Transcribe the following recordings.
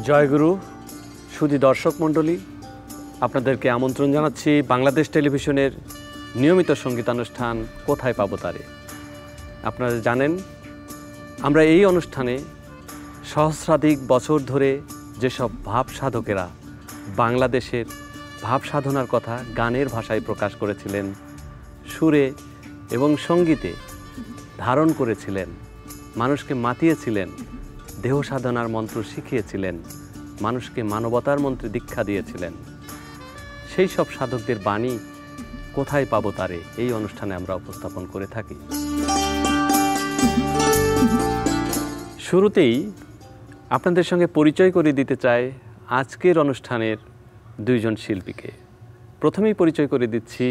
জয়গুরু সুধী দর্শক মণ্ডলী, আপনাদেরকে আমন্ত্রণ জানাচ্ছি বাংলাদেশ টেলিভিশনের নিয়মিত সঙ্গীতানুষ্ঠান কোথায় পাবো তারে। আপনারা জানেন আমরা এই অনুষ্ঠানে সহস্রাধিক বছর ধরে যেসব ভাব সাধকেরা বাংলাদেশের ভাব সাধনার কথা গানের ভাষায় প্রকাশ করেছিলেন, সুরে এবং সঙ্গীতে ধারণ করেছিলেন, মানুষকে মাতিয়েছিলেন, দেহ সাধনার মন্ত্র শিখিয়েছিলেন, মানুষকে মানবতার মন্ত্রে দীক্ষা দিয়েছিলেন, সেই সব সাধকদের বাণী কোথায় পাবো তারে এই অনুষ্ঠানে আমরা উপস্থাপন করে থাকি। শুরুতেই আপনাদের সঙ্গে পরিচয় করে দিতে চাই আজকের অনুষ্ঠানের দুইজন শিল্পীকে। প্রথমেই পরিচয় করে দিচ্ছি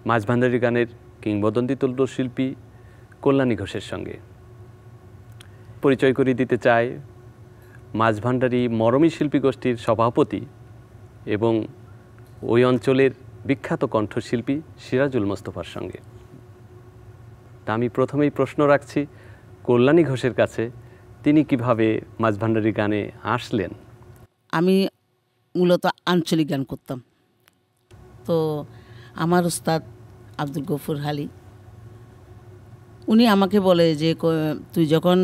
মাঝভান্ডারী গানের কিংবদন্তি তুল্য শিল্পী কল্যাণী ঘোষের সঙ্গে। পরিচয় করে দিতে চাই মাঝভান্ডারী মরমী শিল্পী গোষ্ঠীর সভাপতি এবং ওই অঞ্চলের বিখ্যাত কণ্ঠশিল্পী সিরাজুল মোস্তফার সঙ্গে। তা আমি প্রথমেই প্রশ্ন রাখছি কল্যাণী ঘোষের কাছে, তিনি কিভাবে মাঝভান্ডারী গানে আসলেন? আমি মূলত আঞ্চলিক গান করতাম। তো আমার উস্তাদ আব্দুল গফুর হালি উনি আমাকে বলে যে তুই যখন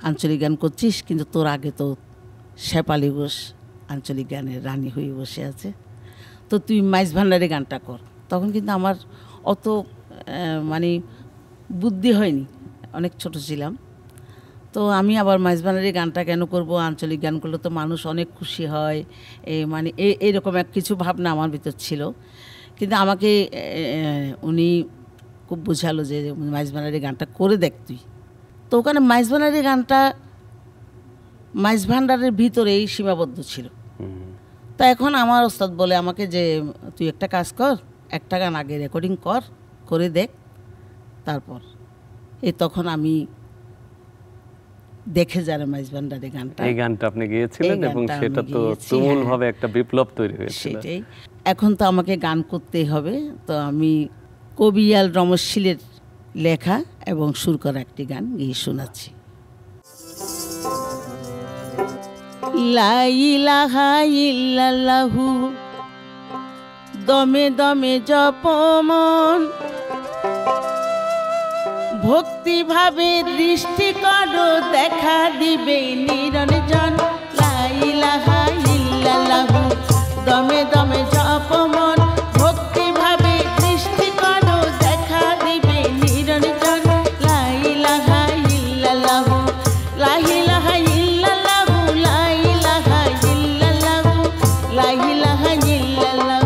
আঞ্চলিক গান করছিস, কিন্তু তোর আগে তো শেফালি ঘোষ আঞ্চলিক গানের রানী হয়ে বসে আছে, তো তুই মাঝভান্ডারী গানটা কর। তখন কিন্তু আমার অত মানে বুদ্ধি হয়নি, অনেক ছোট ছিলাম। তো আমি আবার মাঝভান্ডারী গানটা কেন করব, আঞ্চলিক গান করলে তো মানুষ অনেক খুশি হয়, মানে এইরকম এক কিছু ভাবনা আমার ভিতর ছিল। কিন্তু আমাকে উনি খুব বোঝালো যে মাঝভান্ডারী গানটা করে দেখ তুই। তো ওখানে মাঝভান্ডারী গানটা মাঝভান্ডারের ভিতরেই সীমাবদ্ধ ছিল। তা এখন আমার ওস্তাদ বলে আমাকে যে তুই একটা কাজ কর, একটা গান আগে রেকর্ডিং করে দেখ, তারপর তখন আমি দেখে যারা মাঝভান্ডারী গানটা, এই গানটা আপনি গিয়েছিলেন এবং সেটা তো তুমুলভাবে একটা বিপ্লব তৈরি হয়েছিল। সেটাই, এখন তো আমাকে গান করতেই হবে। তো আমি কবিয়াল রমশশীলের লেখা এবং সুর করা একটি গান গিয়ে শোনাচ্ছি। লা ইলাহা ইল্লাল্লাহু দমে দমে জপ মন, ভক্তি ভাবে দৃষ্টি করো দেখা দিবে নিরঞ্জন। লা ইলাহা ইল্লাল্লাহু দমে দমে জপ মন, ভক্তি ভাবে দৃষ্টি করো দেখা দিবে নিরঞ্জন। লা ইলাহা ইল্লাল্লাহু লা ইলাহা ইল্লাল্লাহু লা ইলাহা ইল্লাল্লাহু লা ইলাহা ইল্লাল্লাহু।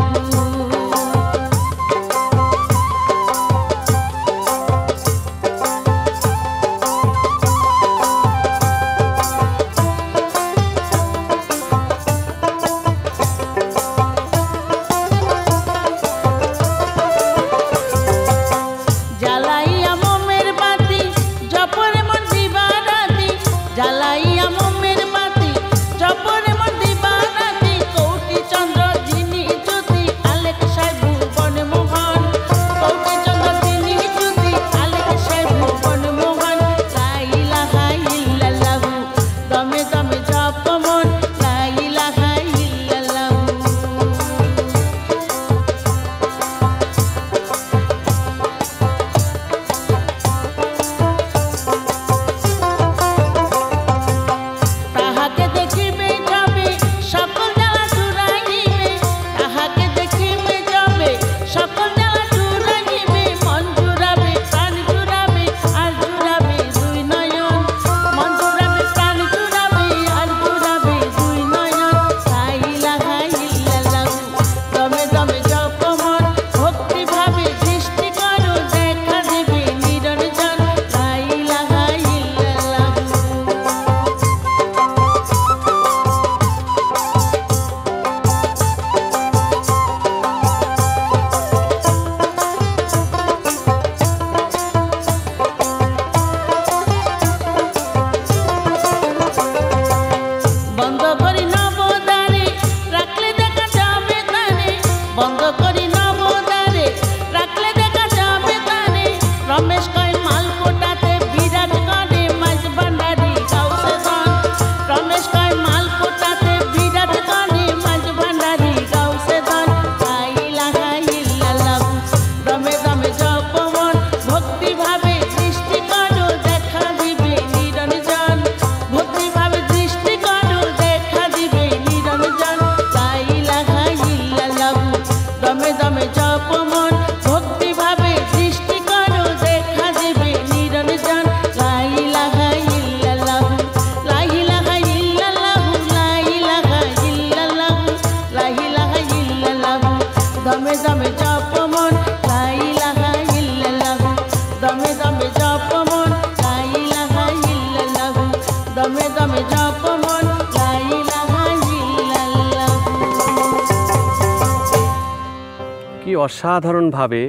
কি অসাধারণভাবে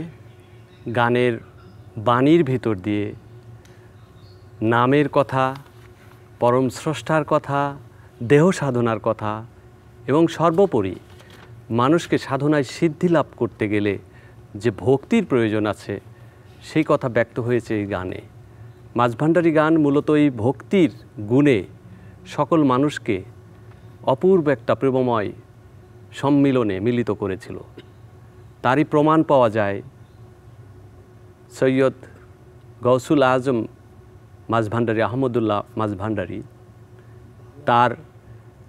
গানের বাণীর ভিতর দিয়ে নামের কথা, পরম স্রষ্টার কথা, দেহ সাধনার কথা এবং সর্বোপরি মানুষকে সাধনায় সিদ্ধি লাভ করতে গেলে যে ভক্তির প্রয়োজন আছে সেই কথা ব্যক্ত হয়েছে এই গানে। মাঝভান্ডারী গান মূলত এই ভক্তির গুণে সকল মানুষকে অপূর্ব একটা প্রেমময় সম্মিলনে মিলিত করেছিল। তারই প্রমাণ পাওয়া যায় সৈয়দ গৌসুল আজম মাঝভান্ডারী, আহমদুল্লাহ মাঝভান্ডারী, তার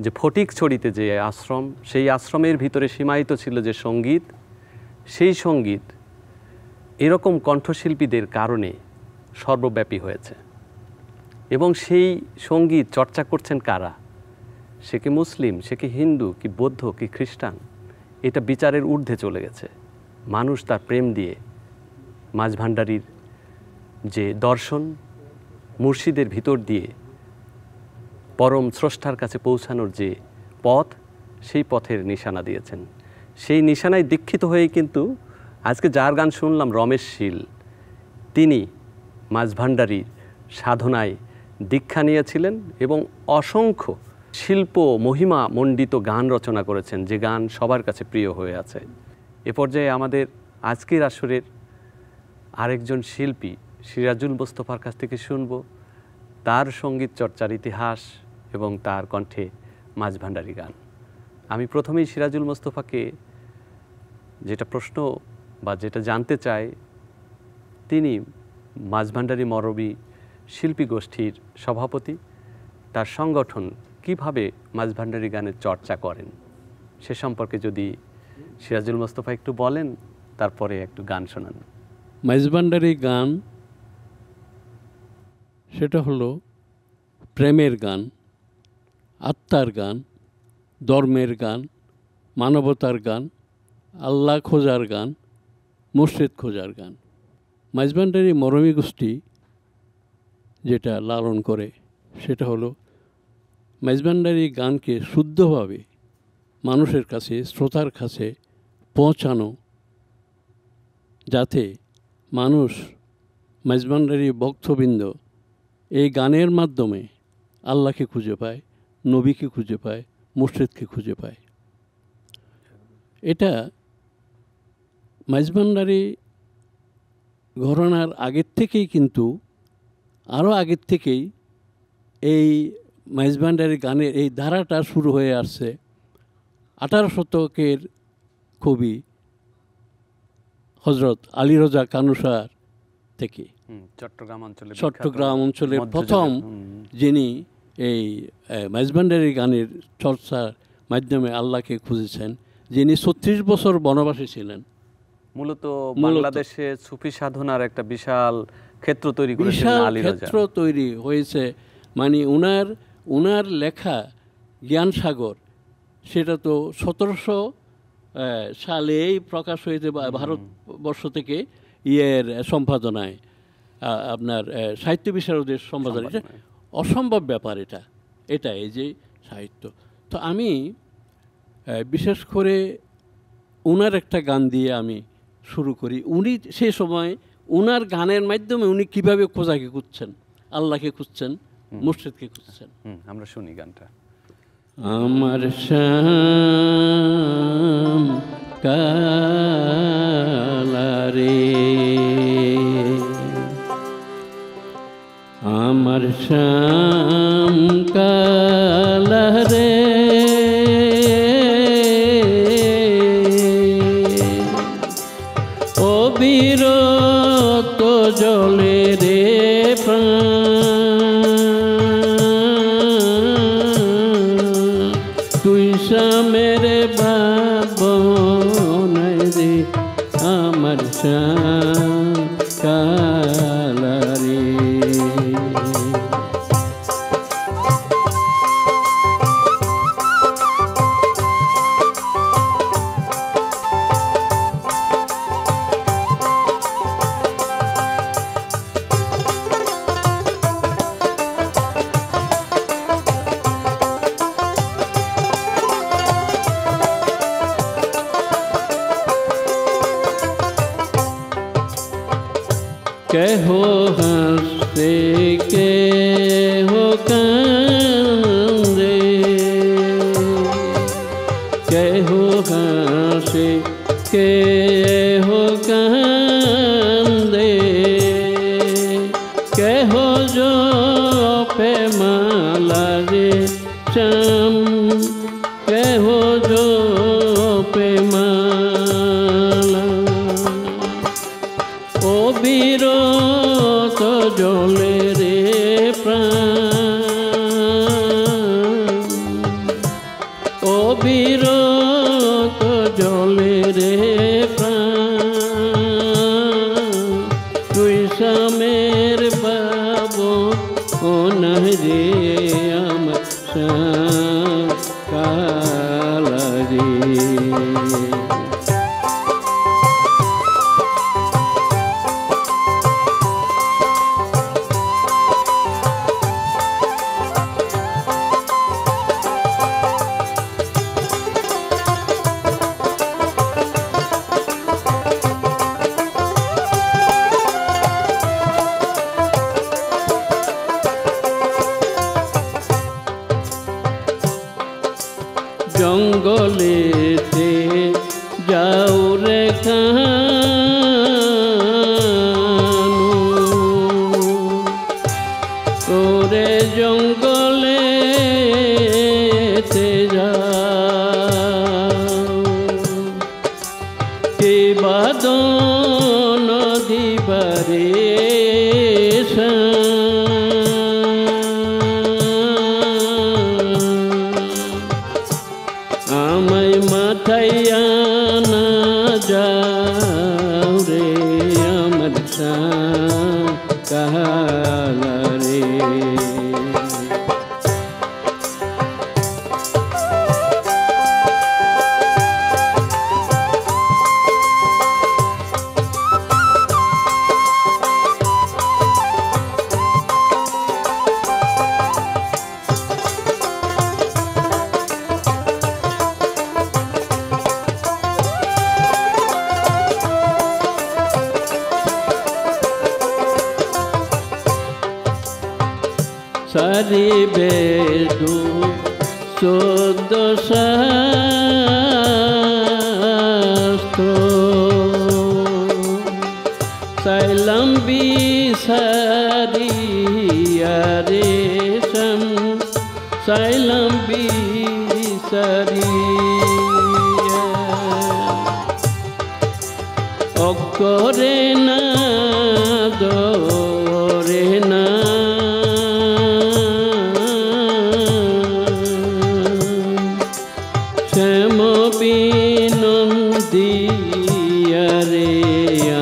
যে ফটিকছড়িতে যে আশ্রম, সেই আশ্রমের ভিতরে সীমায়িত ছিল যে সঙ্গীত, সেই সঙ্গীত এরকম কণ্ঠশিল্পীদের কারণে সর্বব্যাপী হয়েছে। এবং সেই সঙ্গীত চর্চা করছেন কারা? সে কি মুসলিম, সে কি হিন্দু, কি বৌদ্ধ, কি খ্রিস্টান, এটা বিচারের ঊর্ধ্বে চলে গেছে। মানুষ তার প্রেম দিয়ে মাঝভান্ডারীর যে দর্শন, মুর্শিদের ভিতর দিয়ে পরম স্রষ্টার কাছে পৌঁছানোর যে পথ, সেই পথের নিশানা দিয়েছেন। সেই নিশানায় দীক্ষিত হয়েই কিন্তু আজকে যার গান শুনলাম, রমেশ শীল, তিনি মাঝভান্ডারীর সাধনায় দীক্ষা নিয়েছিলেন এবং অসংখ্য শিল্প মহিমা মণ্ডিত গান রচনা করেছেন, যে গান সবার কাছে প্রিয় হয়ে আছে। এ পর্যায়ে আমাদের আজকের আসরের আরেকজন শিল্পী সিরাজুল মোস্তফার কাছ থেকে শুনব তার সঙ্গীত চর্চার ইতিহাস এবং তার কণ্ঠে মাঝভান্ডারী গান। আমি প্রথমেই সিরাজুল মোস্তফাকে যেটা প্রশ্ন বা যেটা জানতে চাই, তিনি মাঝভান্ডারী মরবী শিল্পী গোষ্ঠীর সভাপতি, তার সংগঠন কিভাবে মাঝভান্ডারী গানের চর্চা করেন সে সম্পর্কে যদি সিরাজুল মোস্তফা একটু বলেন, তারপরে একটু গান শোনান। মাঝভান্ডারী গান সেটা হলো প্রেমের গান, আত্মার গান, ধর্মের গান, মানবতার গান, আল্লাহ খোঁজার গান, মুর্শিদ খোঁজার গান। মাঝভান্ডারী মরমী গোষ্ঠী যেটা লালন করে সেটা হলো মাঝভান্ডারী গানকে শুদ্ধভাবে মানুষের কাছে, শ্রোতার কাছে পৌঁছানো, যাতে মানুষ, মাঝভান্ডারী ভক্তবৃন্দ এই গানের মাধ্যমে আল্লাহকে খুঁজে পায়, নবীকে খুঁজে পায়, মুর্শিদকে খুঁজে পায়। এটা মাঝভান্ডারী ঘরানার আগের থেকেই, কিন্তু আরও আগের থেকেই এই মাঝভান্ডারী গানের এই ধারাটা শুরু হয়ে আসছে 18 শতকের কবি হজরত আলী রজা কানুসার থেকে। চট্টগ্রাম অঞ্চলের প্রথম যিনি এই মাঝভান্ডারী গানের চর্চার মাধ্যমে আল্লাহকে খুঁজেছেন, যিনি 36 বছর বনবাসী ছিলেন। মূলত বাংলাদেশে সুফি সাধনার একটা বিশাল ক্ষেত্র তৈরি করেছেন আলী রাজা। ক্ষেত্র তৈরি হয়েছে, মানে উনার লেখা জ্ঞান সাগর, সেটা তো 1700 সালেই প্রকাশ হয়েছে ভারতবর্ষ থেকে ইয়ের সম্পাদনায়, আপনার সাহিত্য বিশারদের সম্পাদনা। এটা অসম্ভব ব্যাপার, এটা এই যে সাহিত্য। তো আমি বিশেষ করে উনার একটা গান দিয়ে আমি শুরু করি। উনি সেই সময় উনার গানের মাধ্যমে উনি কীভাবে খোঁজাকে খুঁজছেন, আল্লাহকে খুঁজছেন, মুর্শিদকে খুঁজছেন। আমরা শুনি গানটা। আমার শ্যাম কালারে, আমার শ্যাম কালারে, অবিরত জলে রে তুই শ্যামের বাবনাই রে, আমার শ্যাম কালারে। কেহ হাসে কেহ কান্দে, কেহ হাসে কেহ কান্দে, কেহ জপে মালা রে শ্যাম, কেহ জপে মালা। অবিরত জলে রে প্রাণ, অবিরত জলে রে প্রাণ, তুই স্বামের পাব অনারে আমার কালা রে। জঙ্গলেতে যাও রে কানু, ওরে জঙ্গলেতে যাও, কে বাদন দিবারে আমায় মাথাইয়া না যাও রে আমার কালা রে। সারিবে দু চোদ্দ শাস্ত্র, চাইলাম বিসারিয়া রে শ্যাম, চাইলাম বিসারিয়া, অক্ষরে না দরে না, শ্যাম বিনন্দিয়া রে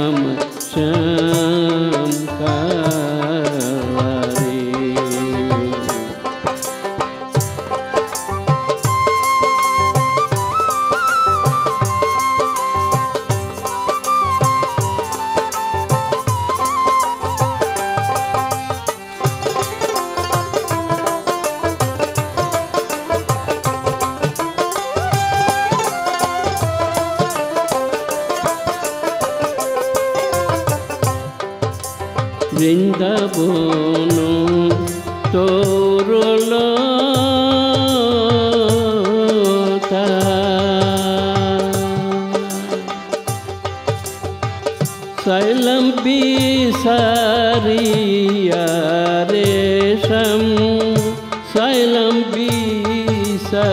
আমার শ্যাম কালা রে। বৃন্দাবন তরুলতা, চাইলাম বিসারিয়া রে শ্যাম, চাইলাম বিসারিয়া,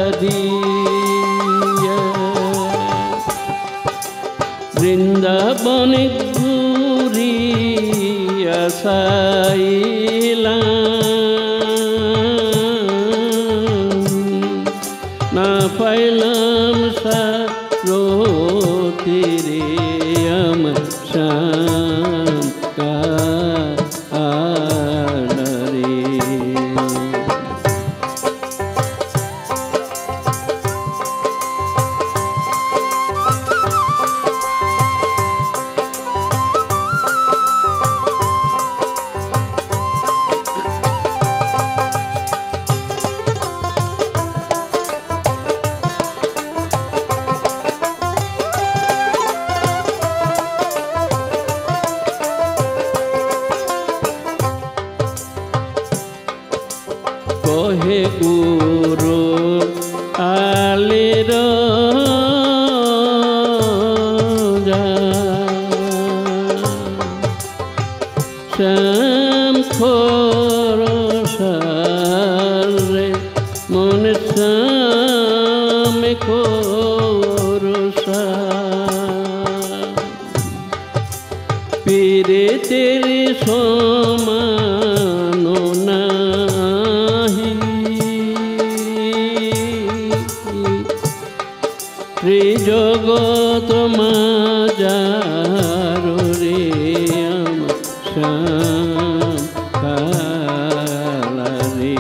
বৃন্দাবনে ঘুরিয়া চাইলাম, না পাইলাম সারথি রে আমার শ্যাম কালা রে। হে গুরু আলির শ্যাম খোরসারে মন শ্যাম খোরসা পীরে তেরে সমান নাহি ত্রিজগৎ মাজার রে আমার শ্যাম কালা রে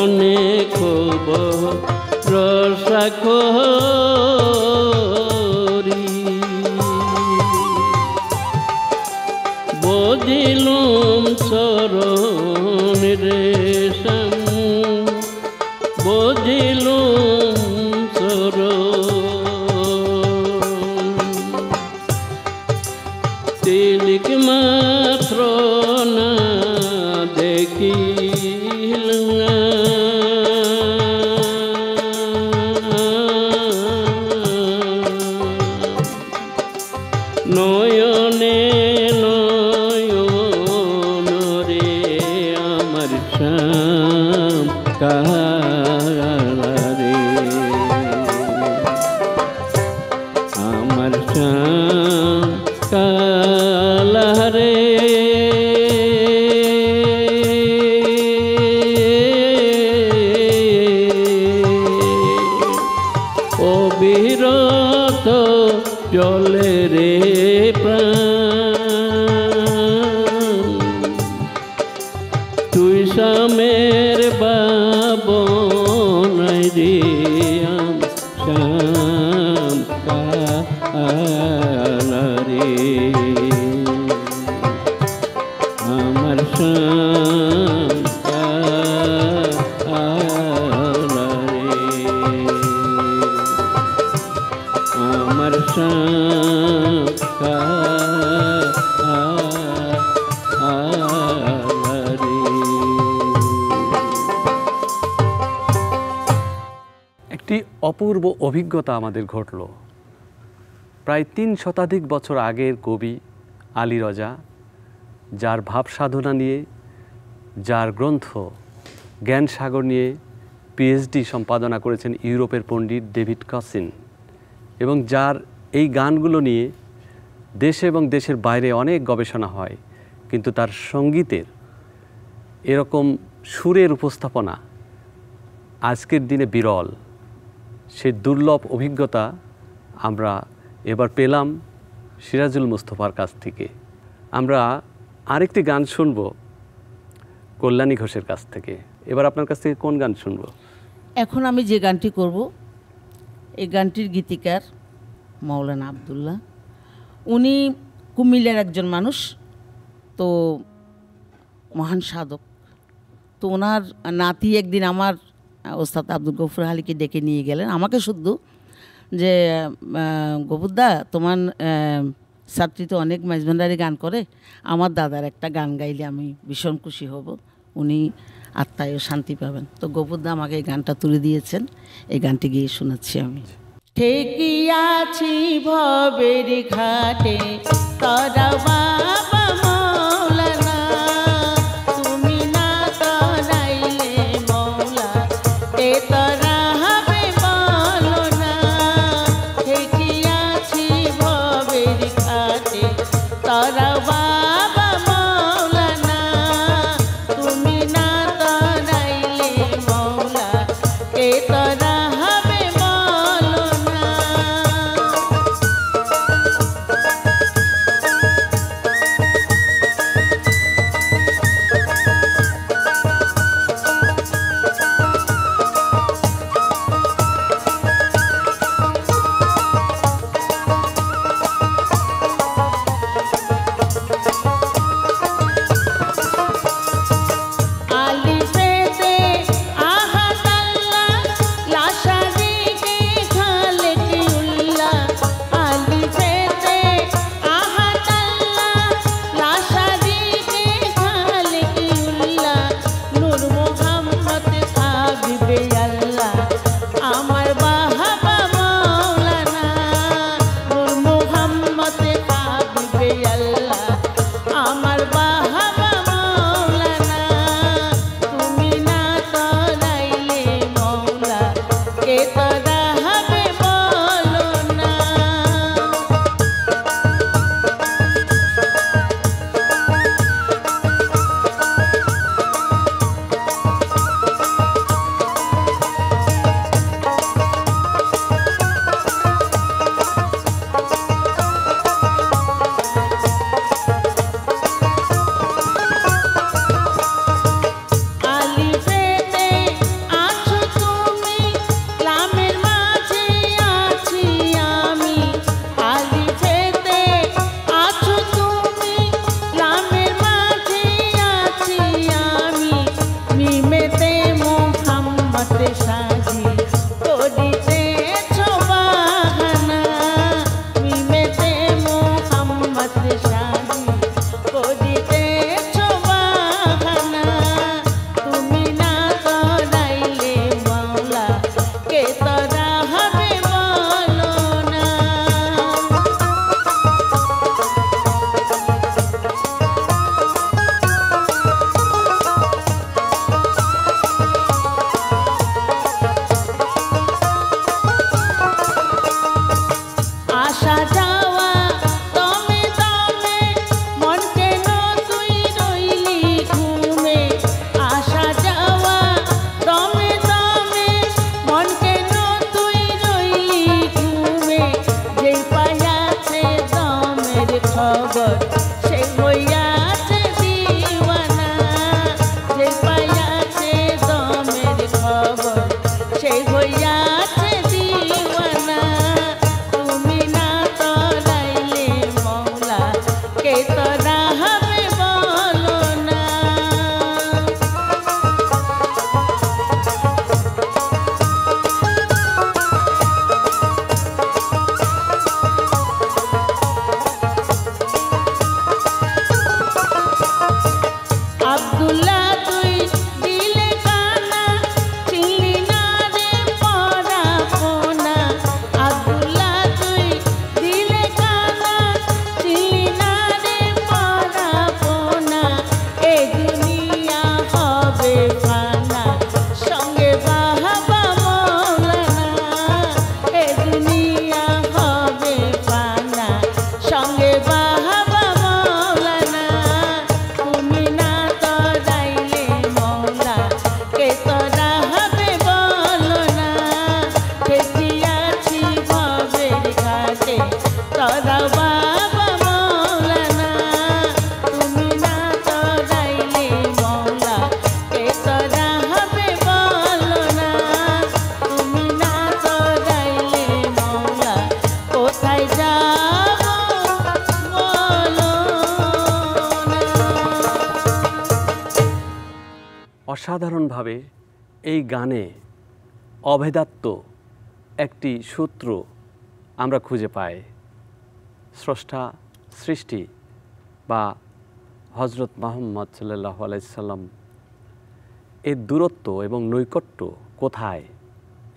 অনেক রসা করি বদিলুম চরণ রেশম বদিলুম চরণ তিলক মাত্র না দেখিল না নয়নে নয়ন রে আমার শ্যাম কালা রে আমার শ্যাম কালা রে অবিরত জলে রে প্রাণ তুই শ্যামের বাবনাই রে শ্যাম কালা রে আমার শ্যাম কালা রে আমার শ্যাম কালা রে। একটি অপূর্ব অভিজ্ঞতা আমাদের ঘটল। প্রায় 3 শতাধিক বছর আগের কবি আলী রজা, যার ভাব সাধনা নিয়ে, যার গ্রন্থ জ্ঞান সাগর নিয়ে পিএইচডি সম্পাদনা করেছেন ইউরোপের পণ্ডিত ডেভিড কসিন, এবং যার এই গানগুলো নিয়ে দেশে এবং দেশের বাইরে অনেক গবেষণা হয়, কিন্তু তার সঙ্গীতের এরকম সুরের উপস্থাপনা আজকের দিনে বিরল। সে দুর্লভ অভিজ্ঞতা আমরা এবার পেলাম সিরাজুল মুস্তফার কাছ থেকে। আমরা আরেকটি গান শুনব কল্যাণী ঘোষের কাছ থেকে। এবার আপনার কাছ থেকে কোন গান শুনব? এখন আমি যে গানটি করব, এই গানটির গীতিকার মাওলানা আব্দুল্লাহ। উনি কুমিল্লার একজন মানুষ, তো মহান সাধক। তো ওনার নাতি একদিন আমার ওস্তাদ আব্দুল গফুর হালিকে ডেকে নিয়ে গেলেন, আমাকে শুদ্ধ, যে গফুরদা, তোমার ছাত্রী তো অনেক মাইজভান্ডারি গান করে, আমার দাদার একটা গান গাইলে আমি ভীষণ খুশি হব, উনি আত্মায়ও শান্তি পাবেন। তো গফুরদা আমাকে এই গানটা তুলে দিয়েছেন, এই গানটি গিয়ে শোনাচ্ছি আমি। ঠেকিয়াছি ভবের ঘাটে তোরা বাবা মৌলানা, তুমি না তরাইলে মৌলা এ তোরা হবে বলো না। ঠেকিয়াছি ভবের ঘাটে তোরা বাবা মৌলানা, তুমি না তরাইলে মৌলা এ তোরা আব্দুল্লাহ তুই দিলে কানা চিনলি না রে পরাপনা আব্দুল্লাহ তুই দিলে কানা চিনলি না রে পরাপনা এ দুনিয়া হবে ফানা সঙ্গে বাহাবা মৌলানা এ দুনিয়া হবে ফানা সঙ্গে বাহাবা মৌলানা তুমি না তরাইলে মৌলা কে তরাবে বলো না ঠেকিয়াছি ভবের ঘাটে তরা বাবা মৌলানা তুমি না তরাইলে মৌলা কে তরাবে বলো না তুমি না তরাইলে মৌলা কোথায় যাব বলো না। অসাধারণভাবে এই গানে অভেদাত্ম একটি সূত্র আমরা খুঁজে পাই। স্রষ্টা সৃষ্টি বা হজরত মুহাম্মদ সাল্লাল্লাহু আলাইহি সাল্লাম এর দূরত্ব এবং নৈকট্য কোথায়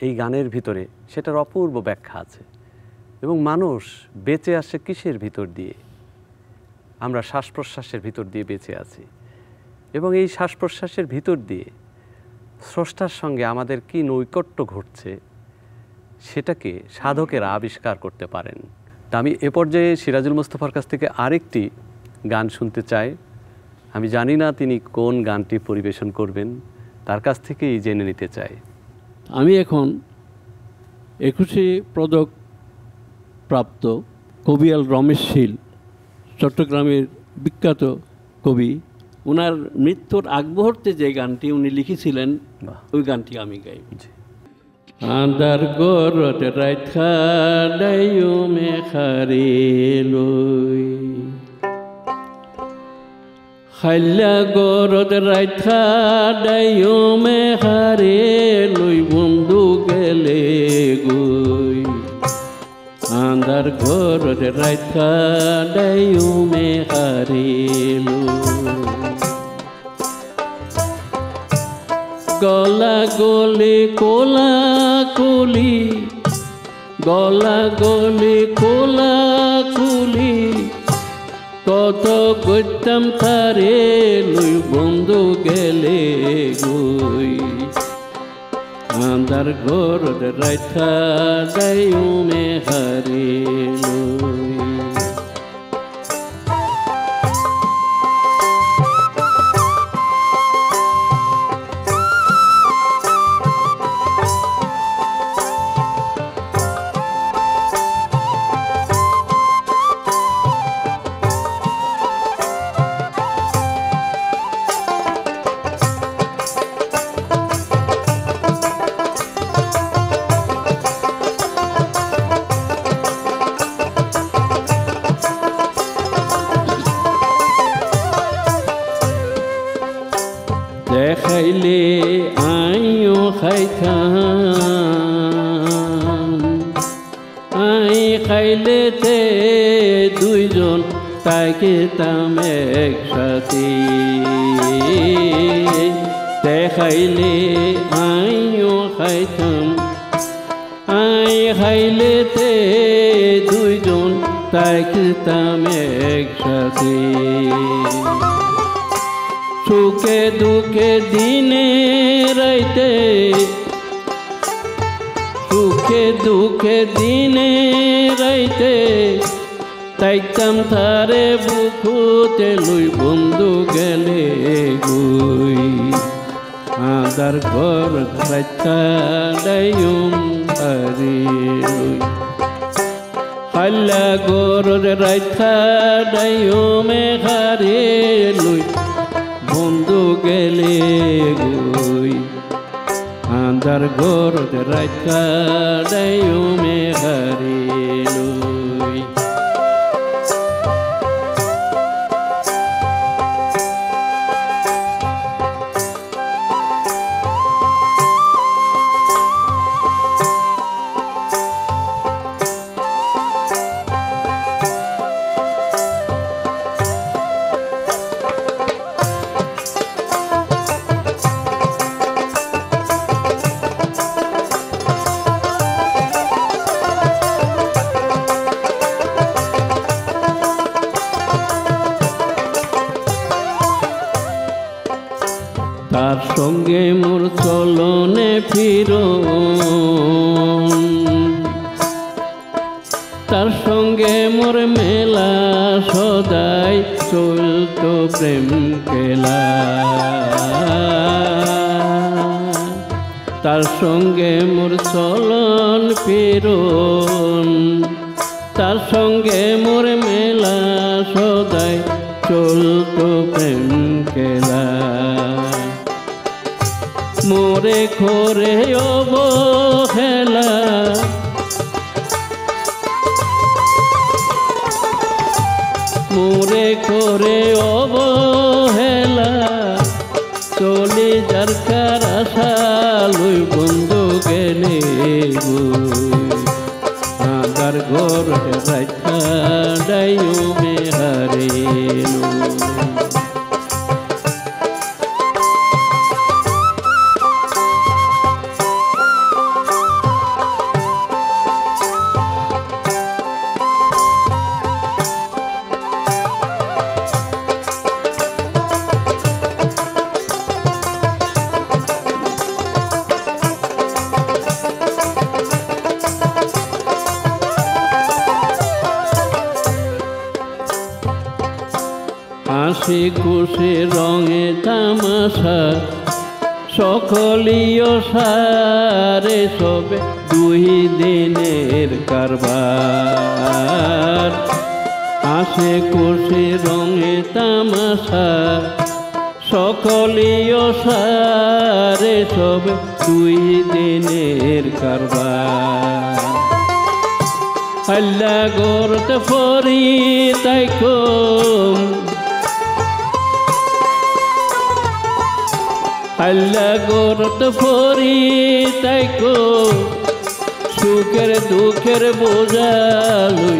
এই গানের ভিতরে সেটার অপূর্ব ব্যাখ্যা আছে। এবং মানুষ বেঁচে আসে কিসের ভিতর দিয়ে? আমরা শ্বাস প্রশ্বাসের ভিতর দিয়ে বেঁচে আছি এবং এই শ্বাস প্রশ্বাসের ভিতর দিয়ে স্রষ্টার সঙ্গে আমাদের কি নৈকট্য ঘটছে সেটাকে সাধকেরা আবিষ্কার করতে পারেন। তা আমি এ পর্যায়ে সিরাজুল মোস্তফার কাছ থেকে আরেকটি গান শুনতে চাই। আমি জানি না তিনি কোন গানটি পরিবেশন করবেন, তার কাছ থেকেই জেনে নিতে চাই। আমি এখন 21শে পদক প্রাপ্ত কবিয়াল রমেশ শীল, চট্টগ্রামের বিখ্যাত কবি, ওনার মৃত্যুর আগ মুহূর্তে যে গানটি উনি লিখেছিলেন ওই গানটি আমি গাই। আন্দার গরত রাইখা ডাইও মেখারে লই খাইলা গরত রাইখা ডাইও মেখারে লই বন্ধু গেলে গই আন্দার গরত রাইখা ডাইও মেখারে লই গলা গলে কোলা কুলি গলা গলে কোলা কুলি কত করতাম তারে লই বন্ধু গেলে গই আন্দার ঘর রাইখা যাইও মেহারে লই দেখাইলে আইও খাইতাম আই খাইলে তে দুইজন তাকিতাম একসাথে দেখাইলে আইও খাইতাম আই খাইলে তে দুইজন তাকিতাম একসাথে সুখে দুঃখে দিনে রাইতে সুখে দুঃখে দিনে রাইতে তাইতাম তারে বুকুতে লই বন্ধু গেলে গুই আদার ঘর রাইতা ডাইম আরে লই হাল্লা ঘর রাইতা ডাইম হারে লই বন্ধু গেলে গই আন্দার ঘর রাইখা ডাইও মেহারে লই তার সঙ্গে মোর চলনে ফিরন, তার সঙ্গে মোর মেলা সদাই চলতো প্রেম খেলা। তার সঙ্গে মোর চলন ফিরন, তার সঙ্গে মোর মেলা সদাই চলতো প্রেম খেলা। মোরে করে অবহেলা, মোরে করে অবহেলা, চলে যার কার আশা লই বন্ধু গেলে গো। আবার ঘর রাখা ডাইও মেহারে হাসি খুশি রঙে তামাশা সকলীয় সারে সবে দুই দিনের কারবার। হাসি খুশি রঙে তামাশা সকলীয় সারে সবে দুই দিনের কারবার। আল্লাহ গরত ফরি তাই কম, আল্লাহ গরত ফরি তাই কম, সুখের দুঃখের বোঝা লই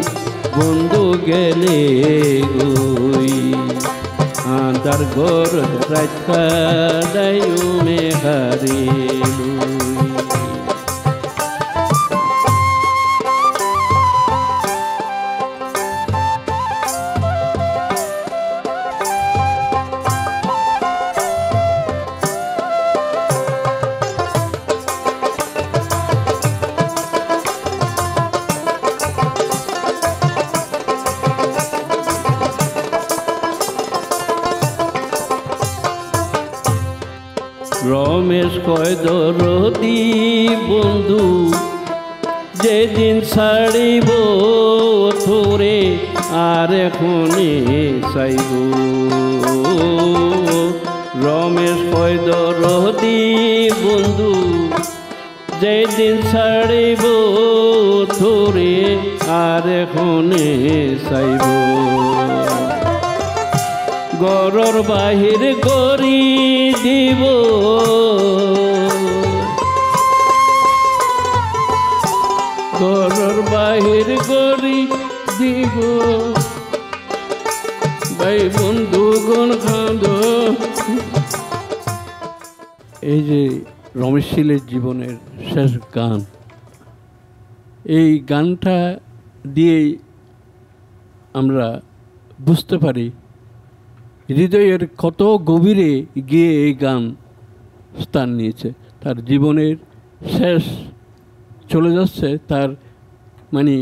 বন্ধু গেলে গই। আন্ধার ঘর রাখা দায়ু মেহারে রমেশ কয় দরদি বন্ধু, যেদিন ছাড়িব থরে আর এখনে চাইব। রমেশ কয় দরদি বন্ধু, যেদিন ছাড়িব থরে আর এখনে চাইব। গরর বাহির গরি দিব, গরর বাহির গরি দিব, ভাই বন্ধু গণ খাঁদ। এই যে রমেশ শীলের জীবনের শেষ গান, এই গানটা দিয়েই আমরা বুঝতে পারি হৃদয়ের কত গভীরে গিয়ে এই গান স্থান নিয়েছে। তার জীবনের শেষ চলে যাচ্ছে, তার মানে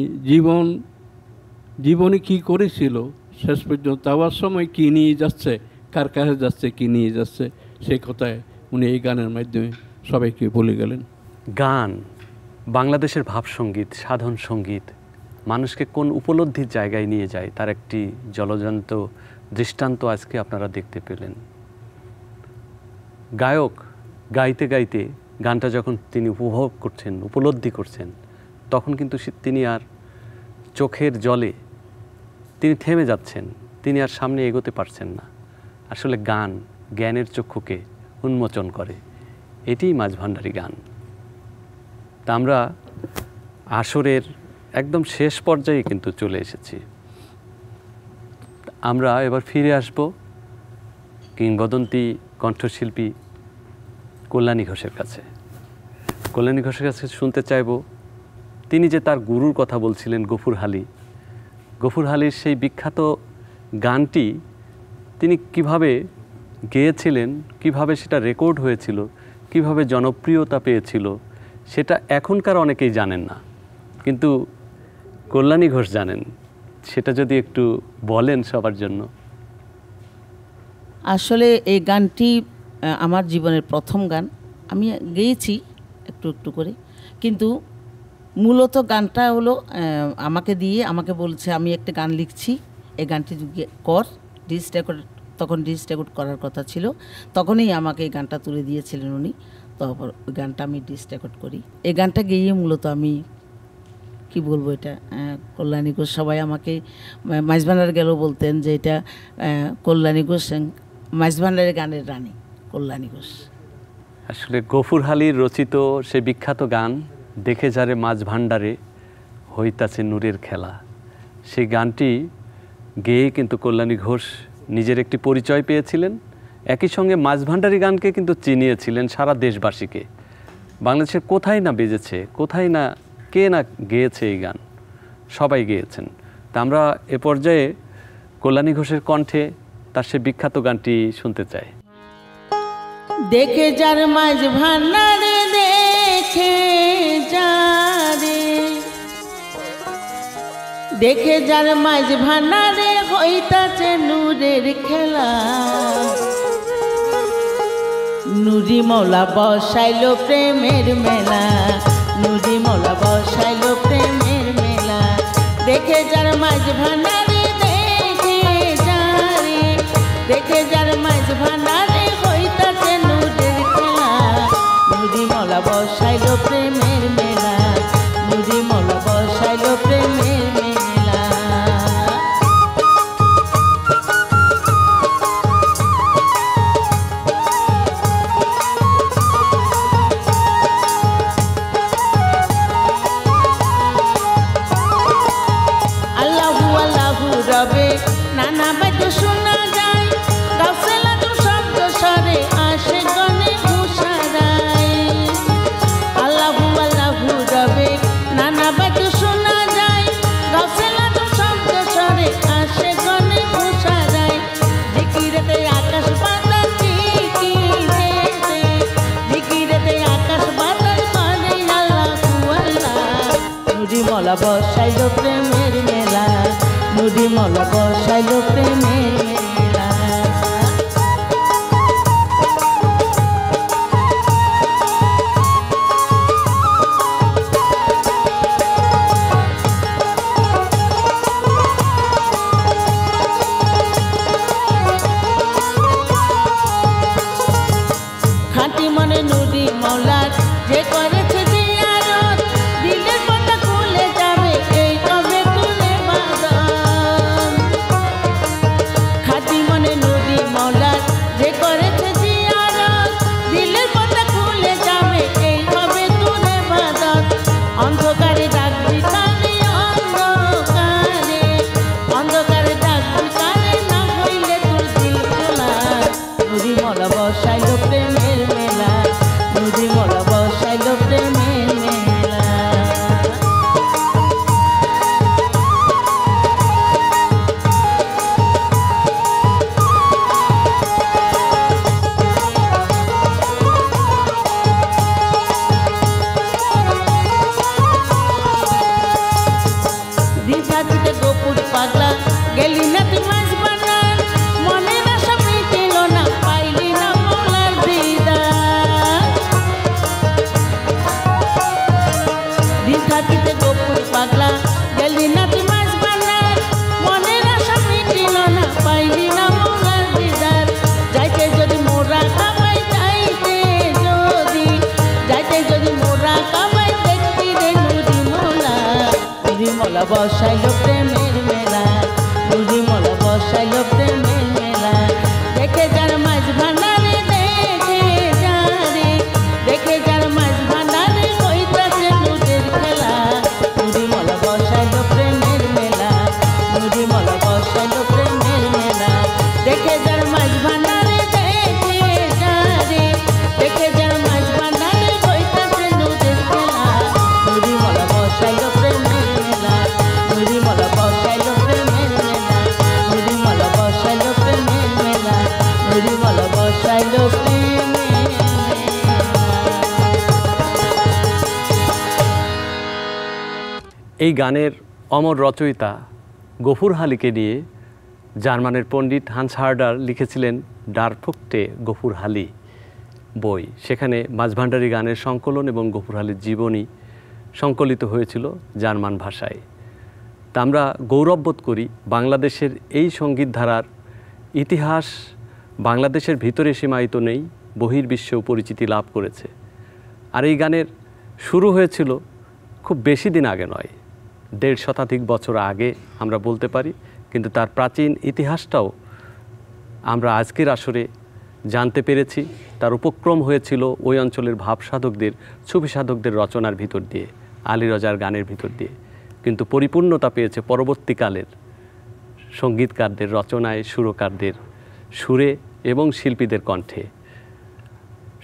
জীবনে কি করেছিল শেষ পর্যন্ত যাওয়ার সময় কি নিয়ে যাচ্ছে, কার কাছে যাচ্ছে, কি নিয়ে যাচ্ছে, সেই কথায় উনি এই গানের মাধ্যমে সবাইকে বলে গেলেন। গান বাংলাদেশের ভাবসঙ্গীত, সাধন সঙ্গীত মানুষকে কোন উপলব্ধির জায়গায় নিয়ে যায় তার একটি জলজান্ত দৃষ্টান্ত আজকে আপনারা দেখতে পেলেন। গায়ক গাইতে গাইতে গানটা যখন তিনি উপভোগ করছেন, উপলব্ধি করছেন, তখন কিন্তু তিনি আর চোখের জলে তিনি থেমে যাচ্ছেন, তিনি আর সামনে এগোতে পারছেন না। আসলে গান জ্ঞানের চক্ষুকে উন্মোচন করে, এটিই মাঝভান্ডারী গান। তা আমরা আসরের একদম শেষ পর্যায়ে কিন্তু চলে এসেছি। আমরা এবার ফিরে আসব কিংবদন্তি কণ্ঠশিল্পী কল্যাণী ঘোষের কাছে। কল্যাণী ঘোষের কাছে শুনতে চাইব তিনি যে তার গুরুর কথা বলছিলেন গফুর হালি, গফুর হালির সেই বিখ্যাত গানটি তিনি কিভাবে গেয়েছিলেন, কিভাবে সেটা রেকর্ড হয়েছিল, কিভাবে জনপ্রিয়তা পেয়েছিল, সেটা এখনকার অনেকেই জানেন না, কিন্তু কল্যাণী ঘোষ জানেন। সেটা যদি একটু বলেন সবার জন্য। আসলে এই গানটি আমার জীবনের প্রথম গান। আমি গেয়েছি একটু একটু করে, কিন্তু মূলত গানটা হলো আমাকে দিয়ে আমাকে বলছে আমি একটা গান লিখছি, এই গানটি কর। ডিস রেকর্ড, তখন ডিস রেকর্ড করার কথা ছিল, তখনই আমাকে এই গানটা তুলে দিয়েছিলেন উনি। তারপর ওই গানটা আমি ডিস রেকর্ড করি। এই গানটা গেয়ে মূলত আমি কি বলবো, এটা কল্যাণী ঘোষ, সবাই আমাকে মাইজ ভান্ডার গেলেও বলতেন যে এটা কল্যাণী ঘোষ, মাইজ ভান্ডারের গানের রানী কল্যাণী ঘোষ। আসলে গফুর হালির রচিত সে বিখ্যাত গান দেখে যারে মাঝ ভাণ্ডারে হইতাছে নূরের খেলা, সেই গানটি গেয়ে কিন্তু কল্যাণী ঘোষ নিজের একটি পরিচয় পেয়েছিলেন। একই সঙ্গে মাঝ ভাণ্ডারী গানকে কিন্তু চিনিয়েছিলেন সারা দেশবাসীকে। বাংলাদেশের কোথায় না বেজেছে, কোথায় না কে না গেয়েছে এই গান, সবাই গেয়েছেন। তা আমরা এ পর্যায়ে কল্যাণী ঘোষের কণ্ঠে তার সে বিখ্যাত গানটি শুনতে চাই। দেখে যার মাঝ ভান্ডারে, দেখে যারে, দেখে যার মাঝ ভান্ডারে হইতাছে নূরের খেলা, নুরি মৌলা বসাইলো প্রেমের মেলা, নুরি মৌলা বসাইলো প্রেমের মেলা। দেখে যার মাঝ ভান্ডারে, দেখে যারে, দেখে যার মাঝ ভান্ডারে হইতাছে নূরের খেলা, নুরি মৌলা বসাইলো প্রেমের মেলা, নুরি মৌলা বসাইলো প্রেমের মেলা। নানা বাদ্য শোনা যায়, গাছে লাগু শব্দ স্বরে আসে গনে ঘুষারায়। আল্লাহু আল্লাহু রবে, নানা বাদ্য শোনা যায়, গাছে লাগু শব্দ স্বরে আসে গনে ঘুষারায়। জিকিরেতে আকাশ বাতাস, জিকিরেতে, জিকিরেতে আকাশ বাতাস করে আল্লাহু আল্লাহ। নুরি মৌলা বসাইলো প্রেমের মেলা, নুরি মৌলা বসাইলো প্রেমের মেলা। খাঁটি মনে নুরি মৌলার যে করেছে জিয়ারত, দিলের কথা খুলে যাবে এই কবে তুলে বাঁধন। খাঁটি মনে নুরি মৌলার যে করেছে জিয়ারত, দিলের কথা খুলে যাবে এই কবে তুলে বাঁধন। অন্ধকারে ডাকবি কানে, অন্ধকারে, অন্ধকারে ডাকবি কানে, না হইলে তোর দিল খোলা। নুরি মৌলা বসাইলো প্রেমের মেলা, নুরি মৌলা বসাইলো প্রেমের মেলা। দিশাতে গোপুর পাগলা, গেলি না তুই মাঝ বানার, মনের আশা মিটিল না, পাইলি না মৌলার দিদার। দিশাতে গোপুর পাগলা, গেলি না তুই মাঝ বানার, মনের আশা মিটিল না, পাইলি না মৌলার দিদার। যাইতে যদি মোরা কাবাই, যাইতে যদি, যাইতে যদি মোরা কাবাই, দেখতি রে নুরি মৌলা। নুরি মৌলা বসাইলো প্রেমের মেলা, নুরি মৌলা বসাইলো প্রেমের মেলা। দেখে যার মাঝ ভান্ডারে, দেখে যারে, দেখে যার মাঝ ভান্ডারে হইতাছে নূরের খেলা, নুরি মৌলা বসাইলো প্রেমের মেলা, নুরি মৌলা বসাইলো প্রেমের মেলা। দেখে যার মাঝ ভান্ডারে, দেখে যারে, দেখে যার মাঝ ভান্ডারে হইতাছে নূরের খেলা, নুরি মৌলা বসাইলো প্রেমের মেলা, নুরি মৌলা এই গানের অমর রচয়িতা গফুর হালিকে নিয়ে জার্মানের পণ্ডিত হান্স হার্ডার লিখেছিলেন ডার ফুকটে গফুর হালি বই। সেখানে মাঝভান্ডারী গানের সংকলন এবং গফুর হালির জীবনী সংকলিত হয়েছিল জার্মান ভাষায়। তা আমরা গৌরববোধ করি বাংলাদেশের এই সঙ্গীত ধারার ইতিহাস বাংলাদেশের ভিতরে সীমায়িত নেই, বহির্বিশ্বেও পরিচিতি লাভ করেছে। আর এই গানের শুরু হয়েছিল খুব বেশি দিন আগে নয়, ১.৫ শতাধিক বছর আগে আমরা বলতে পারি, কিন্তু তার প্রাচীন ইতিহাসটাও আমরা আজকের আসরে জানতে পেরেছি। তার উপক্রম হয়েছিল ওই অঞ্চলের ভাবসাধকদের, ছবি সাধকদের রচনার ভিতর দিয়ে, আলী রজার গানের ভিতর দিয়ে, কিন্তু পরিপূর্ণতা পেয়েছে পরবর্তীকালের সঙ্গীতকারদের রচনায়, সুরকারদের সুরে এবং শিল্পীদের কণ্ঠে।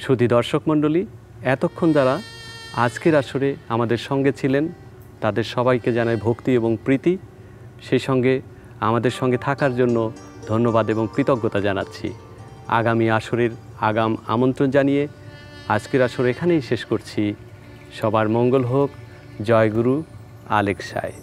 সুধী দর্শক মণ্ডলী, এতক্ষণ যারা আজকের আসরে আমাদের সঙ্গে ছিলেন তাদের সবাইকে জানাই ভক্তি এবং প্রীতি, সেই সঙ্গে আমাদের সঙ্গে থাকার জন্য ধন্যবাদ এবং কৃতজ্ঞতা জানাচ্ছি। আগামী আসরের আগাম আমন্ত্রণ জানিয়ে আজকের আসর এখানেই শেষ করছি। সবার মঙ্গল হোক। জয় গুরু আলেক সায়।